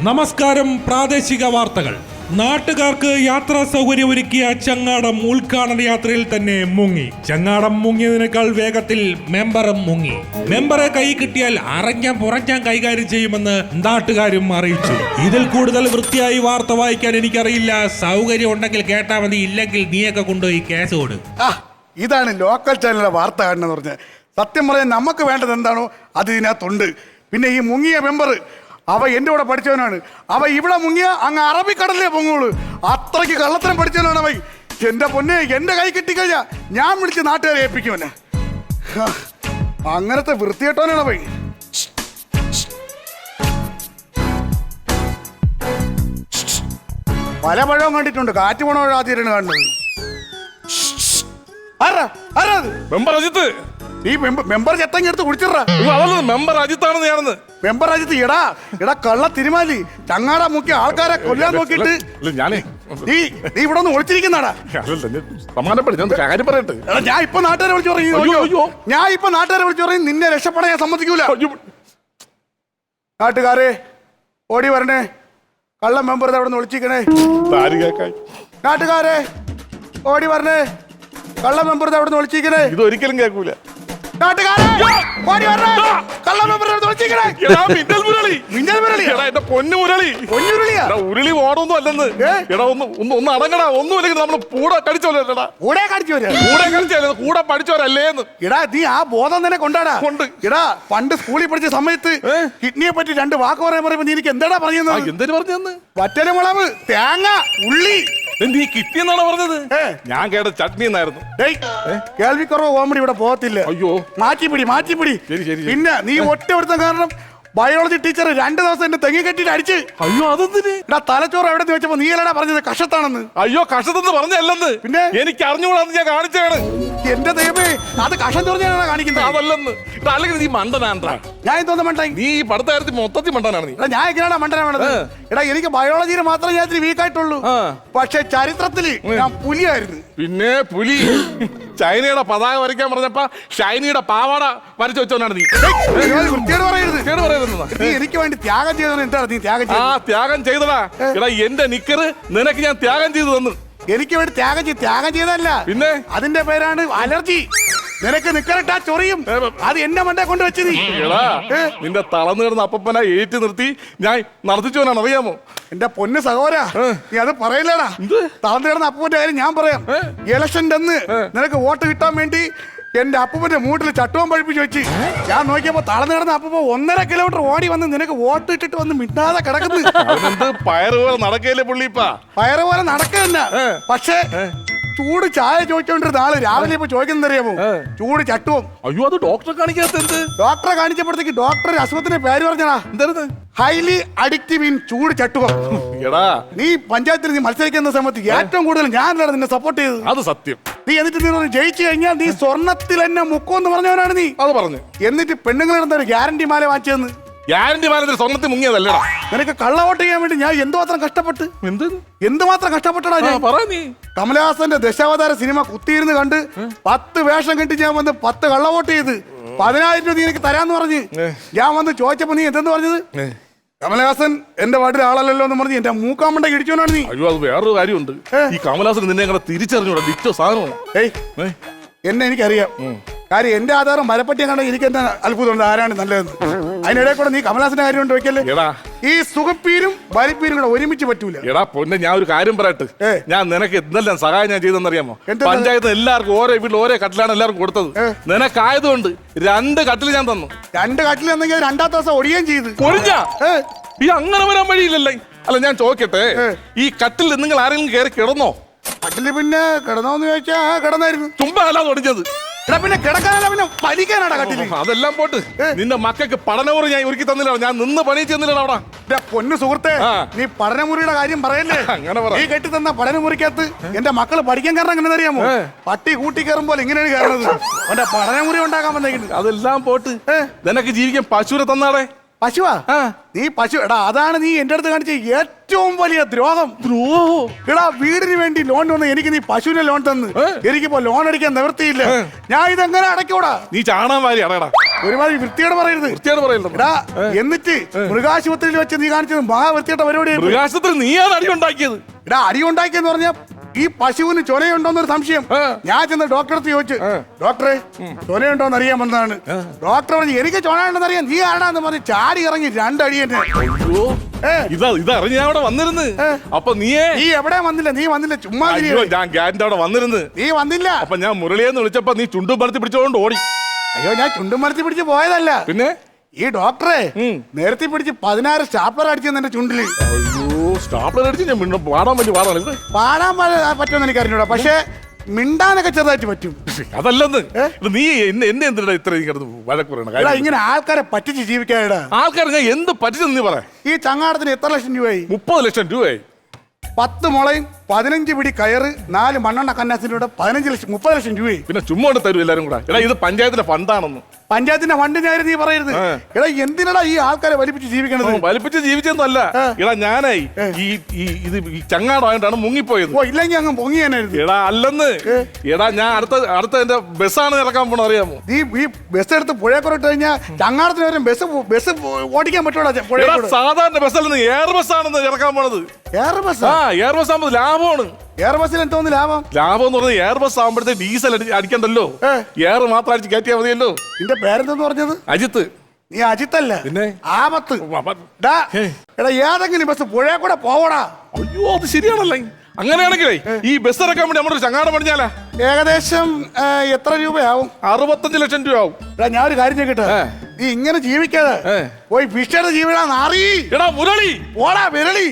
നമസ്കാരം. പ്രാദേശിക വാർത്തകൾ. നാട്ടുകാർക്ക് യാത്രാ സൗകര്യം ഒരുക്കിയ ചങ്ങാടം ഉദ്ഘാടന യാത്രയിൽ തന്നെ മുങ്ങി. ചങ്ങാടം മുങ്ങിയതിനേക്കാൾ വേഗത്തിൽ മെമ്പറും മുങ്ങി. മെമ്പറെ കൈ കിട്ടിയാൽ അറഞ്ഞാൻ പുറഞ്ഞാൻ കൈകാര്യം ചെയ്യുമെന്ന് നാട്ടുകാരും അറിയിച്ചു. ഇതിൽ കൂടുതൽ വൃത്തിയായി വാർത്ത വായിക്കാൻ എനിക്കറിയില്ല. സൗകര്യം ഉണ്ടെങ്കിൽ കേട്ടാ മതി, ഇല്ലെങ്കിൽ നീയൊക്കെ കൊണ്ടുപോയി കേസ് കൊടു. ഇതാണ് ലോക്കൽ ചാനലിലെ വാർത്ത കാണുന്നത് പറഞ്ഞത്. സത്യം പറയാൻ നമുക്ക് വേണ്ടത് എന്താണോ അത് ഇതിനകത്തുണ്ട്. പിന്നെ ഈ മുങ്ങിയ മെമ്പർ അവ എൻ്റെ കൂടെ പഠിച്ചവനാണ്. അവ ഇവിടെ മുങ്ങിയ അങ്ങ് അറബിക്കടലിലെ പൊങ്ങോളൂ. അത്രയ്ക്ക് കള്ളത്തരം പഠിച്ചവനാണ് അവ. എൻ്റെ പൊന്നെ, എൻ്റെ കൈ കിട്ടിക്കഴിഞ്ഞാ ഞാൻ വിളിച്ച് നാട്ടുകാരെ ഏൽപ്പിക്കുവനെ. അങ്ങനത്തെ വൃത്തികെട്ടവനാണ് അവ. പല പഴവും കണ്ടിട്ടുണ്ട്, കാറ്റ് പോണ ആദ്യമാണ് കാണുന്നത്. മെമ്പർ അജിത്ത്, ഈ മെമ്പർ ചെത്തങ്ങി എടുത്ത് കുടിച്ചിട. മെമ്പർ അജിത്താണെന്ന് ഞാനെന്ന്. മെമ്പർ അജിത്ത് എടാ കള്ള തിരുമാലി ചങ്ങാട മുക്കിയ ആൾക്കാരെ കൊല്ലാൻ നോക്കിട്ട് ഞാനേ നീ ഇവിടെ ഒന്ന് ഒളിച്ചിരിക്കുന്നാടാ. കാര്യം പറയട്ടെ. ഞാൻ ഇപ്പൊ നാട്ടുകാരെ വിളിച്ചു പറയും നിന്നെ രക്ഷപ്പെടാൻ ഞാൻ സമ്മതിക്കൂല. നാട്ടുകാരെ ഓടി വരണേ, കള്ള മെമ്പർ അവിടെ നിന്ന് ഒളിച്ചിരിക്കണേ. നാട്ടുകാരെ ഓടി വരണേ, കള്ള മെമ്പർ അവിടെ നിന്ന് ഒളിച്ചിരിക്കണേ. ഇതൊരിക്കലും കേൾക്കൂല. നാട്ടുകാരെ ഓടി വരണേ, കള്ള മെമ്പർ ഉരുളി ഓടൊന്നും അല്ലെന്ന്. എടാ ഒന്ന് അടങ്ങടാ. ഒന്നും അല്ലെങ്കിൽ നമ്മള് കൂടെ കടിച്ചോല്ലടാ. കൂടെ പഠിച്ചോരല്ലേന്ന്. എടാ നീ ആ ബോധം തന്നെ കൊണ്ടാടാ. എടാ പണ്ട് സ്കൂളിൽ പഠിച്ച സമയത്ത് കിഡ്നിയെ പറ്റി 2 വാക്ക് പറയാൻ പറയുമ്പോ നീ എനിക്ക് എന്താടാ പറഞ്ഞത്? എന്തിനു പറഞ്ഞു? വറ്റലമുളക്, തേങ്ങ, ഉള്ളി. നീ കിഡ്നി എന്നാണ് പറഞ്ഞത്. ഞാൻ കേട്ട ചട്നി എന്നായിരുന്നു. കേൾവിക്കുറവ് കോമഡി ഇവിടെ പോകത്തില്ല. അയ്യോ, മാറ്റിപ്പിടി. പിന്നെ നീ ഒറ്റ ഒരുത്തം കാരണം ബയോളജി ടീച്ചർ 2 ദിവസം എന്റെ തെങ്ങി കെട്ടിട്ട് അടിച്ച്. അയ്യോ അതെന്തിന്? തലച്ചോറ് എവിടെ ചോദിച്ചപ്പോ നീ അല്ലടാ പറഞ്ഞത് കഷത്താണെന്ന്. അയ്യോ കഷത്തെന്ന് പറഞ്ഞല്ലെന്ന്. പിന്നെ എനിക്ക് അറിഞ്ഞുകൂടാന്ന് ഞാൻ കാണിച്ചാണ്. എന്റെ ദൈവമേ, അത് കഷം ചോറിഞ്ഞാണ് കാണിക്കുന്നത്. അതല്ലെന്ന്. അല്ലെങ്കിൽ നീ മണ്ടനാണ്ടാ. ഞാൻ എന്തോന്ന് മണ്ടായി? നീ ഈ പഠിത്ത കാര്യത്തിൽ മൊത്തത്തിൽ മണ്ടനാണ് നീ. ഞാൻ എങ്ങനെയാണ് മണ്ടനാ വേണത്? എടാ എനിക്ക് ബയോളജിയിൽ മാത്രമേ ഞാൻ ഇത്തിരി വീക്കായിട്ടുള്ളൂ. പക്ഷെ ചരിത്രത്തില് ഞാൻ പുലിയായിരുന്നു. പിന്നെ പുലി ചൈനയുടെ പതാക വരയ്ക്കാൻ പറഞ്ഞപ്പ ഷൈനിയുടെ പാവാട വരച്ചു വെച്ചോണ്ടാണ് നീ. നീ എനിക്ക് വേണ്ടി ത്യാഗം ചെയ്തോ? എന്താണ് നീ ത്യാഗം ചെയ്തത്? ത്യാഗം ചെയ്തടാ. എടാ എന്റെ നിക്കറ് നിനക്ക് ഞാൻ ത്യാഗം ചെയ്തു തന്നു. എനിക്ക് വേണ്ടി ത്യാഗം ചെയ്തല്ല, പിന്നെ അതിന്റെ പേരാണ് അലർജി. നിനക്ക് നിക്കറിട്ടാ ചൊറിയും. അത് എന്നെ മണ്ടേ കൊണ്ട് വെച്ച് നീ. നിന്റെ തളർന്നു കിടന്ന അപ്പനെ ഏറ്റ് നിർത്തി ഞാൻ നടത്തിച്ചോനാണ്, അറിയാമോ? എന്റെ പൊന്ന് സഹോദര, നീ അത് പറയില്ലടാ. തളർന്നു കിടന്ന അപ്പന്റെ കാര്യം ഞാൻ പറയാം. ഇലക്ഷന്റെ അന്ന് നിനക്ക് വോട്ട് കിട്ടാൻ വേണ്ടി എന്റെ അപ്പൂപ്പന്റെ മൂട്ടിൽ ചട്ടുവം പഴിപ്പിച്ച് വെച്ച് ഞാൻ നോക്കിയപ്പോ തളർന്നു കിടന്ന അപ്പൂപ്പ 1.5 കിലോമീറ്റർ ഓടി വന്ന് നിനക്ക് വോട്ട് ഇട്ടിട്ട് വന്ന് മിണ്ടാതെ കിടക്കുന്നു. പയറുപോലെ നടക്കയില്ലേ പുള്ളിപ്പാ? പയറ് പോലെ നടക്കല്ല, പക്ഷേ ചൂട് ചായ ചോദിച്ചോണ്ടിരുന്ന ആള് രാവിലെ ഇപ്പൊ ചോദിക്കുന്നത് അറിയാമോ? ചൂട് ചട്ടുവം. അയ്യോ, അത് ഡോക്ടറെ കാണിക്കാത്ത? ഡോക്ടറെ കാണിച്ചപ്പോഴത്തേക്ക് ഡോക്ടർ അസുഖത്തിന്റെ പേര് പറഞ്ഞാ എന്തായിരുന്നു? ഹൈലി അഡിക്റ്റീവ് ഇൻ ചൂട് ചട്ടുവം. എടാ നീ പഞ്ചായത്തിൽ നീ മത്സരിക്കുന്ന സമയത്ത് ഏറ്റവും കൂടുതൽ ഞാനാണ് നിന്നെ സപ്പോർട്ട് ചെയ്തത്. അത് സത്യം. നീ എന്നിട്ട് നീ ജയിച്ചു കഴിഞ്ഞാൽ നീ സ്വർണ്ണത്തിൽ എന്നെ മുക്കുമെന്ന് പറഞ്ഞവനാണ് നീ. അത് പറഞ്ഞു. എന്നിട്ട് പെണ്ണുങ്ങളെന്താ ഒരു ഗ്യാരണ്ടി മാല വാങ്ങിച്ചതെന്ന്? ഗ്യാരണ്ടി മാല സ്വർണ്ണത്തിൽ മുങ്ങിയതല്ലടാ. നിനക്ക് കള്ള വോട്ട് ചെയ്യാൻ വേണ്ടി ഞാൻ എന്തുമാത്രം കഷ്ടപ്പെട്ട്. എന്തുമാത്രം കഷ്ടപ്പെട്ടടാ ഞാൻ. കമലഹാസന്റെ ദശാവതാര സിനിമ കുത്തിയിരുന്ന് കണ്ട് 10 വേഷം കെട്ടി ഞാൻ വന്ന് 10 കള്ള വോട്ട് ചെയ്ത് 10,000 രൂപ നീ എനിക്ക് തരാന്ന് പറഞ്ഞ് ഞാൻ വന്ന് ചോദിച്ചപ്പോ നീ എന്തെന്ന് പറഞ്ഞത്? കമലഹാസൻ എന്റെ വാട്ടിൽ ആളല്ലല്ലോ എന്ന് പറഞ്ഞ് എന്റെ മൂക്കാമണ്ട ഇടിച്ചോനാണ് നീ. അയ്യോ, അത് വേറൊരു കാര്യമുണ്ട്. ഈ കമലഹാസൻ നിന്നെ അങ്ങനെ തിരിച്ചറിഞ്ഞൂടാ. ഡിറ്റോ സാധനമാണ്. എന്നെ എനിക്കറിയാം. കാര്യം എന്റെ ആധാരം മരപ്പറ്റിയെ കണ്ട എനിക്ക് എന്താ അത്ഭുതമുണ്ട്, ആരാണ് നല്ലതെന്ന്. അതിനിടയിൽ കൂടെ നീ കമലഹാസന്റെ കാര്യം കൊണ്ട് വെക്കല്ലേ. ഈ സുഖപ്പീരും വലിപ്പീരും കൂടെ ഒരുമിച്ച് പറ്റൂല. എടാ പൊന്നെ, ഞാൻ ഒരു കാര്യം പറയട്ടെ. ഞാൻ നിനക്ക് എന്തെല്ലാം സഹായം ഞാൻ ചെയ്തെന്നറിയാമോ? പഞ്ചായത്ത് എല്ലാവർക്കും ഓരോ വീട്ടിൽ ഓരോ കട്ടിലാണ് എല്ലാവർക്കും കൊടുത്തത്. നിനക്കായതുകൊണ്ട് 2 കട്ടിൽ ഞാൻ തന്നു. 2 കട്ടിൽ എന്നെങ്കിൽ 2ാമത്തെ ദിവസം ഒടിയുകയും ചെയ്ത്. ഒഴിഞ്ഞാ ഈ അങ്ങനെ വരാൻ വഴിയില്ലല്ലേ? അല്ല ഞാൻ ചോദിക്കട്ടെ, ഈ കട്ടിൽ നിങ്ങൾ ആരെങ്കിലും കയറി കിടന്നോ? കട്ടില് പിന്നെ കിടന്നോന്ന് ചോദിച്ചാ കിടന്നായിരുന്നു. ചുമ്പാ അല്ലാതെ ഒടിഞ്ഞത്. പിന്നെ കിടക്കാനല്ല, പിന്നെ വലിക്കാനാണ് കട്ടില്. അതെല്ലാം പോട്ട്. നിന്റെ മക്കൾക്ക് പഠനമുറി ഞാൻ ഒരുക്കി തന്നില്ല. ഞാൻ നിന്ന് പണി ചെന്നില്ല അവിടെ. പൊന്നു സുഹൃത്തെ, നീ പഠനമുറിയുടെ കാര്യം പറയല്ലേ. നീ കെട്ടി തന്ന പഠനമുറിക്കകത്ത് എന്റെ മക്കള് പഠിക്കാൻ കാരണം എങ്ങനെ അറിയാമോ? പട്ടി കൂട്ടി കയറുമ്പോൾ ഇങ്ങനെയാണ് കയറുന്നത്. അവന്റെ പഠനമുറി ഉണ്ടാക്കാൻ വന്നേക്കുന്നത്. അതെല്ലാം പോട്ട്. നിനക്ക് ജീവിക്കാൻ പശുവിനെ തന്നാടേ. പശുവാ നീ പശു എടാ അതാണ് നീ എന്റെ അടുത്ത് കാണിച്ച ഏറ്റവും വലിയ ദ്രോഹം. എടാ വീടിന് വേണ്ടി ലോൺ വന്ന് എനിക്ക് നീ പശുവിനെ ലോൺ തന്ന് എനിക്കിപ്പോ ലോൺ അടിക്കാൻ നിവൃത്തിയില്ല. ഞാൻ ഇതെങ്ങനെ അടയ്ക്കൂടാ? നീ ചാണാൻ വാരി അടയടാ. ഒരുമാതിരി വൃത്തിയോട് പറയരുത്. എടാ എന്നിട്ട് മൃഗാശുപത്രിയിൽ വെച്ച് നീ കാണിച്ചത് മഹാവൃത്തിയുടെ പരിപാടി. മൃഗാശുപത്രി നീയാണ് അടി ഉണ്ടാക്കിയത്. എടാ അടി ഉണ്ടാക്കിയെന്ന് പറഞ്ഞാ ഈ പശുവിന് ചൊനയുണ്ടോന്നൊരു സംശയം. ഞാൻ ചെന്ന് ഡോക്ടറെ അടുത്ത് ചോദിച്ചു, ഡോക്ടറെ ചൊനയുണ്ടോന്ന് അറിയാൻ വന്നതാണ്. ഡോക്ടർ പറഞ്ഞു എനിക്ക് ചൊനയുണ്ടെന്ന് അറിയാം, നീ ആരാന്ന് പറഞ്ഞ് ചാടി ഇറങ്ങി രണ്ടടി എന്നെ. ഇതറിഞ്ഞ അവിടെ വന്നിരുന്നു. അപ്പൊ നീ എവിടെ വന്നില്ല? നീ വന്നില്ല, ചുമ്മാ ഞാൻ ഗ്യാരന്റെ അവിടെ വന്നിരുന്നു. നീ വന്നില്ല. അപ്പൊ ഞാൻ മുരളിയെന്ന് വിളിച്ചപ്പോ നീ ചുണ്ടും മരത്തി പിടിച്ചോണ്ട് ഓടി. അയ്യോ ഞാൻ ചുണ്ടും മരത്തി പിടിച്ച് പോയതല്ല. പിന്നെ ഈ ഡോക്ടറെ നേരത്തെ പിടിച്ച് 16 സ്റ്റാപ്ലർ അടിച്ചെന്ന് എന്റെ ചുണ്ടില്. സ്റ്റാപ്ലർ അടിച്ച് ഞാൻ പാടാൻ പറ്റി പാടാൻ പറ്റുമെന്ന് എനിക്ക് അറിഞ്ഞൂടാ, പക്ഷെ മിണ്ടാനൊക്കെ ചെറുതായിട്ട് പറ്റും. അതല്ലെന്ന് നീ എന്നെ എന്തിനാ ഇത്ര വഴക്ക് പറയണ? ഇങ്ങനെ ആൾക്കാരെ പറ്റിച്ച് ജീവിക്കാടാ. ആൾക്കാരെ ഞാൻ എന്ത് പറ്റിച്ചെന്ന് നീ പറ. ഈ ചങ്ങാടത്തിന് എത്ര ലക്ഷം രൂപയായി? 30 ലക്ഷം രൂപയായി. 10 മുളയും 15 പിടി കയറ് 4 മണ്ണെണ്ണ കന്നാസിന്റെ കൂടെ 15 ലക്ഷം 30 ലക്ഷം രൂപയായി. പിന്നെ ചുമ്മാ തരും എല്ലാരും കൂടെ. എടാ ഇത് പഞ്ചായത്തിന്റെ ഫണ്ടാണെന്ന്. പഞ്ചായത്തിന്റെ ഫണ്ടിനായിരുന്നു നീ പറയരുത്. എടാ എന്തിനാടാ ഈ ആൾക്കാരെ വലിപ്പിച്ച് ജീവിക്കണത്? വലിപ്പിച്ച് ജീവിച്ചൊന്നും അല്ല. എടാ ഞാനായി ഈ ചങ്ങാടമായിട്ടാണ് മുങ്ങിപ്പോയത്. ഓ ഇല്ലെങ്കിൽ അങ്ങ് പൊങ്ങിയാനായിരുന്നു. എടാ അല്ലെന്ന്. എടാ ഞാൻ അടുത്ത എന്റെ ബസ്സാണ് ഇറക്കാൻ പോണ അറിയാമോ? നീ ഈ ബസ് എടുത്ത് പുഴക്കുറട്ട് കഴിഞ്ഞാൽ ചങ്ങാടത്തിന് വരും ബസ് ഓടിക്കാൻ പറ്റൂടാ? സാധാരണ ബസ്സല്ലെന്ന് എയർ ബസ്സാണെന്ന് ഇറക്കാൻ പോണത്. Air bus? എയർ ബസ് ആകുമ്പോൾ ലാഭമാണ്. എയർ ബസ്സിൽ എന്തോന്ന് ലാഭം? ലാഭം എന്ന് പറഞ്ഞാൽ എയർ ബസ് ആകുമ്പോഴത്തെ ഡീസൽ അടിക്കണ്ടല്ലോ, എയർ മാത്രം അടിച്ച് കയറ്റിയാൽ മതിയല്ലോ. നിന്റെ പേരെന്തെന്ന് പറഞ്ഞത്? അജിത്ത്. നീ അജിത്തല്ല, പിന്നെ ആപത്ത്. എടാ ഏതെങ്കിലും ബസ് പുഴ കൂടെ പോവടാ. അയ്യോ അത് ശരിയാണല്ലേ. അങ്ങനെയാണെങ്കിലേ ഈ ബസ് ഇറക്കാൻ വേണ്ടി നമ്മുടെ ചങ്ങാടം പണിഞ്ഞാലാ ഏകദേശം എത്ര രൂപയാവും? 65 ലക്ഷം രൂപ ആവും. ഞാൻ ഒരു കാര്യം ചോദിക്കട്ടെ, നീ ഇങ്ങനെ ജീവിക്കാതെ പോയി ഫിഷയുടെ ജീവിടാ നാറി. എടാ മുരളി ഓടാ വിരളി.